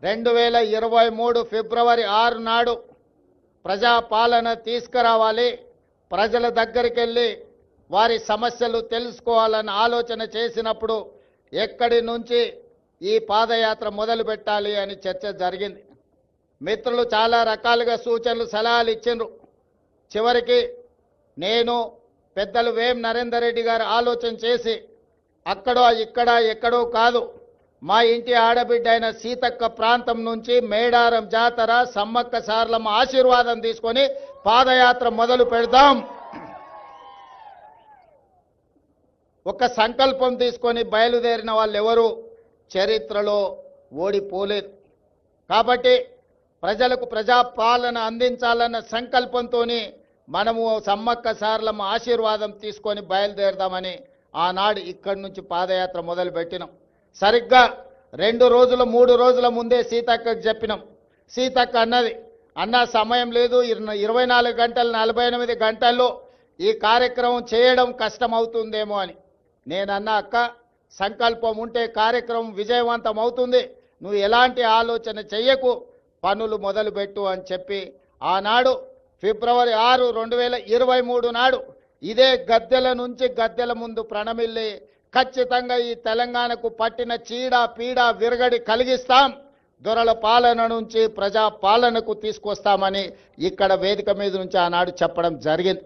2023 ఫిబ్రవరి 6 నాడు ప్రజాపాలన తీసుకురావాలి, ప్రజల దగ్గరికి వెళ్ళి వారి సమస్యలు తెలుసుకోవాలని ఆలోచన చేసినప్పుడు ఎక్కడి నుంచి ఈ పాదయాత్ర మొదలు పెట్టాలి అని చర్చ జరిగింది. మిత్రులు చాలా రకాలుగా సూచనలు సలహాలు ఇచ్చిండ్రు. చివరికి నేను పెద్దలు వేం నరేందర్ రెడ్డి గారు ఆలోచన చేసి అక్కడో ఇక్కడ ఎక్కడో కాదు, మా ఇంటి ఆడబిడ్డ అయిన సీతక్క ప్రాంతం నుంచి మేడారం జాతర సమ్మక్క సారలమ్మ ఆశీర్వాదం తీసుకొని పాదయాత్ర మొదలు పెడదాం. ఒక సంకల్పం తీసుకొని బయలుదేరిన వాళ్ళు ఎవరు చరిత్రలో ఓడిపోలేదు. కాబట్టి ప్రజలకు ప్రజాపాలన అందించాలన్న సంకల్పంతో మనము సమ్మక్క సారలమ్మ ఆశీర్వాదం తీసుకొని బయలుదేరదామని ఆనాడు ఇక్కడి నుంచి పాదయాత్ర మొదలుపెట్టినాం. సరిగ్గా 2 రోజుల 3 రోజుల ముందే సీతక్కకు చెప్పినాం. సీతక్క అన్నది, అన్న సమయం లేదు, 24 గంటలు 48 గంటల్లో ఈ కార్యక్రమం చేయడం కష్టం అవుతుందేమో అని. నేనన్నా, అక్క సంకల్పం ఉంటే కార్యక్రమం విజయవంతం అవుతుంది, నువ్వు ఎలాంటి ఆలోచన చెయ్యకు, పనులు మొదలుపెట్టు అని చెప్పి ఆనాడు ఫిబ్రవరి 6, 2023 నాడు ఇదే గద్దెల నుంచి గద్దెల ముందు ప్రణమిల్లి ఖచ్చితంగా ఈ తెలంగాణకు పట్టిన చీడ పీడ విరగడి కలిగిస్తాం, దొరల పాలన నుంచి ప్రజా పాలనకు తీసుకొస్తామని ఇక్కడ వేదిక మీద నుంచి ఆనాడు చెప్పడం జరిగింది.